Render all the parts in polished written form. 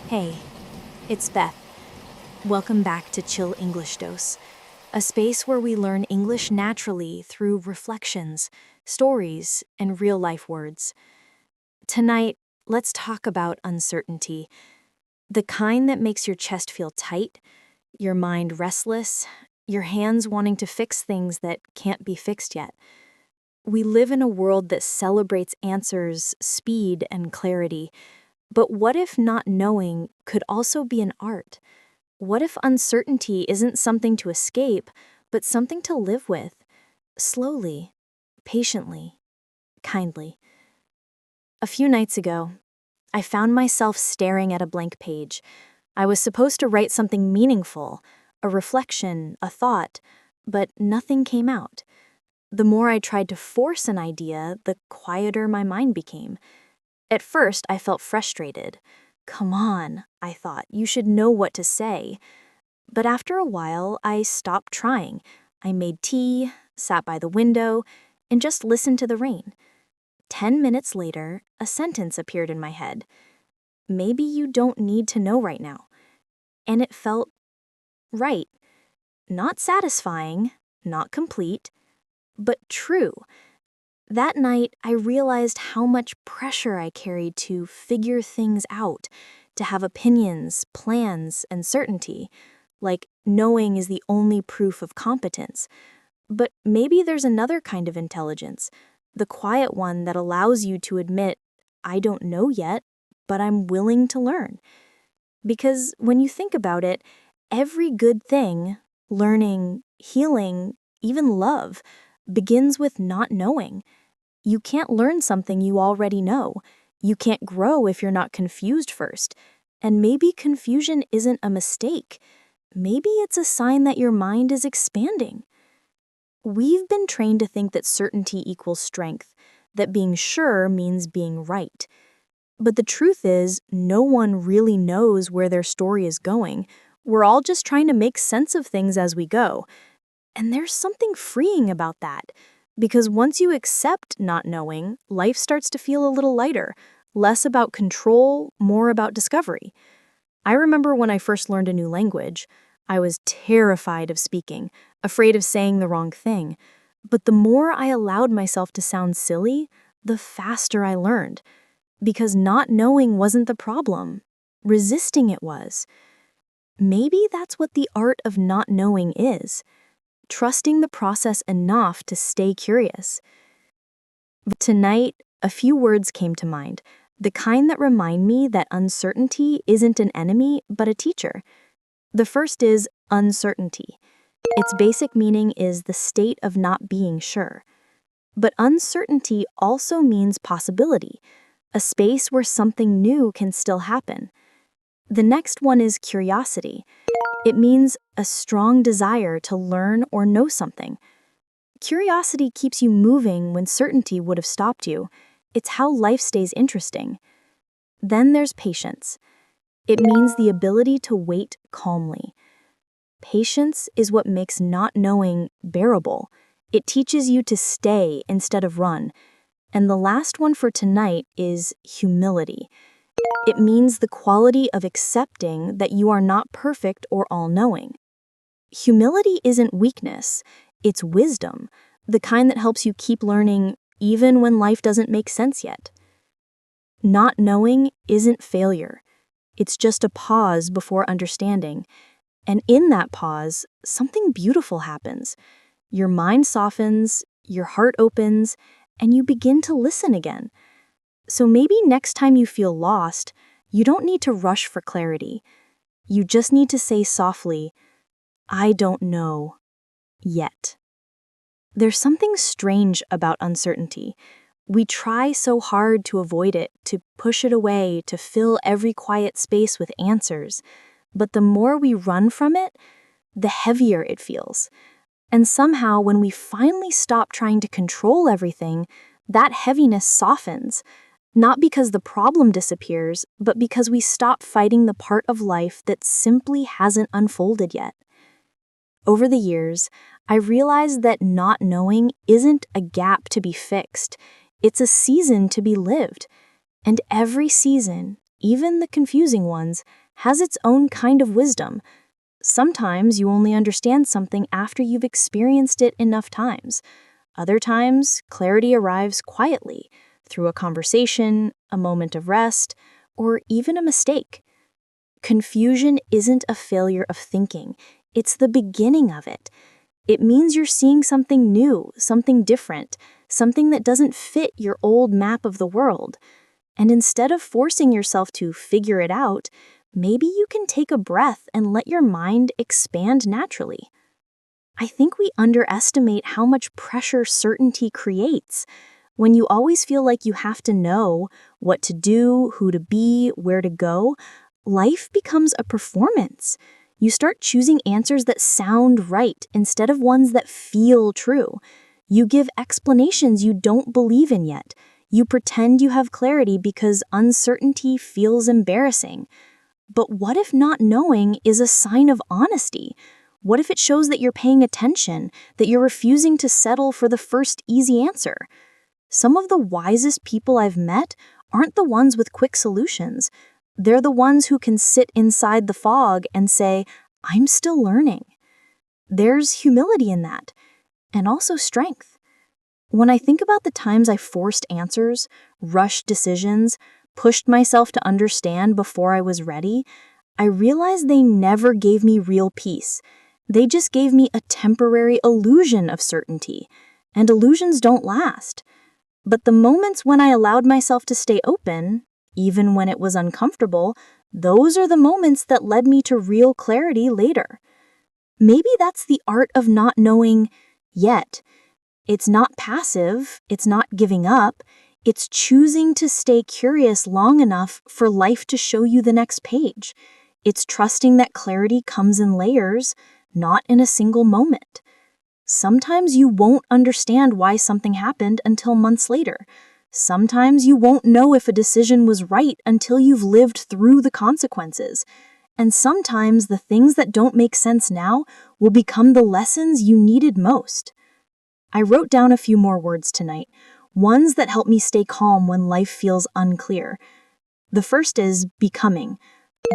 Hey, it's Beth. Welcome back to Chill English Dose, a space where we learn English naturally through reflections, stories, and real life words. Tonight, let's talk about uncertainty, the kind that makes your chest feel tight, your mind restless, your hands wanting to fix things that can't be fixed yet. We live in a world that celebrates answers, speed, and clarity. But what if not knowing could also be an art? What if uncertainty isn't something to escape, but something to live with, slowly, patiently, kindly? A few nights ago, I found myself staring at a blank page. I was supposed to write something meaningful, a reflection, a thought, but nothing came out. The more I tried to force an idea, the quieter my mind became. At first, I felt frustrated. Come on, I thought, you should know what to say. But after a while, I stopped trying. I made tea, sat by the window, and just listened to the rain. 10 minutes later, a sentence appeared in my head. Maybe you don't need to know right now. And it felt right. Not satisfying, not complete, but true. That night, I realized how much pressure I carried to figure things out, to have opinions, plans, and certainty, like knowing is the only proof of competence. But maybe there's another kind of intelligence, the quiet one that allows you to admit, I don't know yet, but I'm willing to learn. Because when you think about it, every good thing, learning, healing, even love, begins with not knowing. You can't learn something you already know. You can't grow if you're not confused first. And maybe confusion isn't a mistake. Maybe it's a sign that your mind is expanding. We've been trained to think that certainty equals strength, that being sure means being right. But the truth is, no one really knows where their story is going. We're all just trying to make sense of things as we go. And there's something freeing about that. Because once you accept not knowing, life starts to feel a little lighter, less about control, more about discovery. I remember when I first learned a new language, I was terrified of speaking, afraid of saying the wrong thing. But the more I allowed myself to sound silly, the faster I learned. Because not knowing wasn't the problem. Resisting it was. Maybe that's what the art of not knowing is. Trusting the process enough to stay curious. But tonight, a few words came to mind, the kind that remind me that uncertainty isn't an enemy, but a teacher. The first is uncertainty. Its basic meaning is the state of not being sure. But uncertainty also means possibility, a space where something new can still happen. The next one is curiosity. It means a strong desire to learn or know something. Curiosity keeps you moving when certainty would have stopped you. It's how life stays interesting. Then there's patience. It means the ability to wait calmly. Patience is what makes not knowing bearable. It teaches you to stay instead of run. And the last one for tonight is humility. It means the quality of accepting that you are not perfect or all-knowing. Humility isn't weakness, it's wisdom, the kind that helps you keep learning even when life doesn't make sense yet. Not knowing isn't failure. It's just a pause before understanding. And in that pause, something beautiful happens. Your mind softens, your heart opens, and you begin to listen again. So maybe next time you feel lost, you don't need to rush for clarity. You just need to say softly, I don't know yet. There's something strange about uncertainty. We try so hard to avoid it, to push it away, to fill every quiet space with answers. But the more we run from it, the heavier it feels. And somehow, when we finally stop trying to control everything, that heaviness softens. Not because the problem disappears, but because we stop fighting the part of life that simply hasn't unfolded yet. Over the years, I realized that not knowing isn't a gap to be fixed. It's a season to be lived. And every season, even the confusing ones, has its own kind of wisdom. Sometimes you only understand something after you've experienced it enough times. Other times, clarity arrives quietly, through a conversation, a moment of rest, or even a mistake. Confusion isn't a failure of thinking, it's the beginning of it. It means you're seeing something new, something different, something that doesn't fit your old map of the world. And instead of forcing yourself to figure it out, maybe you can take a breath and let your mind expand naturally. I think we underestimate how much pressure certainty creates. When you always feel like you have to know what to do, who to be, where to go, life becomes a performance. You start choosing answers that sound right instead of ones that feel true. You give explanations you don't believe in yet. You pretend you have clarity because uncertainty feels embarrassing. But what if not knowing is a sign of honesty? What if it shows that you're paying attention, that you're refusing to settle for the first easy answer? Some of the wisest people I've met aren't the ones with quick solutions. They're the ones who can sit inside the fog and say, "I'm still learning." There's humility in that, and also strength. When I think about the times I forced answers, rushed decisions, pushed myself to understand before I was ready, I realized they never gave me real peace. They just gave me a temporary illusion of certainty, and illusions don't last. But the moments when I allowed myself to stay open, even when it was uncomfortable, those are the moments that led me to real clarity later. Maybe that's the art of not knowing yet. It's not passive, it's not giving up, it's choosing to stay curious long enough for life to show you the next page. It's trusting that clarity comes in layers, not in a single moment. Sometimes you won't understand why something happened until months later. Sometimes you won't know if a decision was right until you've lived through the consequences. And sometimes the things that don't make sense now will become the lessons you needed most. I wrote down a few more words tonight, ones that help me stay calm when life feels unclear. The first is becoming,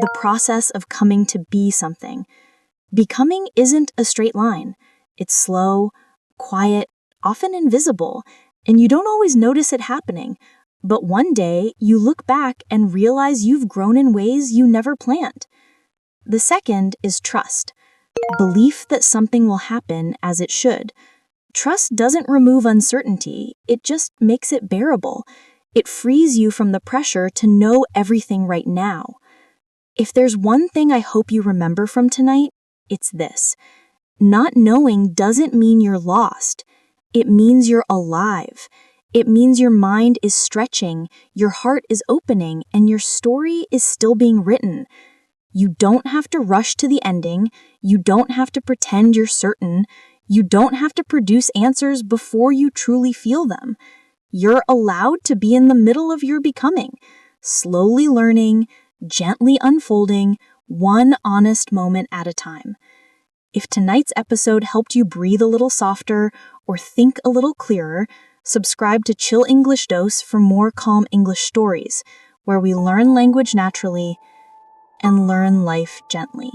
the process of coming to be something. Becoming isn't a straight line. It's slow, quiet, often invisible, and you don't always notice it happening. But one day, you look back and realize you've grown in ways you never planned. The second is trust, belief that something will happen as it should. Trust doesn't remove uncertainty, it just makes it bearable. It frees you from the pressure to know everything right now. If there's one thing I hope you remember from tonight, it's this. Not knowing doesn't mean you're lost. It means you're alive. It means your mind is stretching, your heart is opening, and your story is still being written. You don't have to rush to the ending. You don't have to pretend you're certain. You don't have to produce answers before you truly feel them. You're allowed to be in the middle of your becoming, slowly learning, gently unfolding, one honest moment at a time. If tonight's episode helped you breathe a little softer or think a little clearer, subscribe to Chill English Dose for more calm English stories, where we learn language naturally and learn life gently.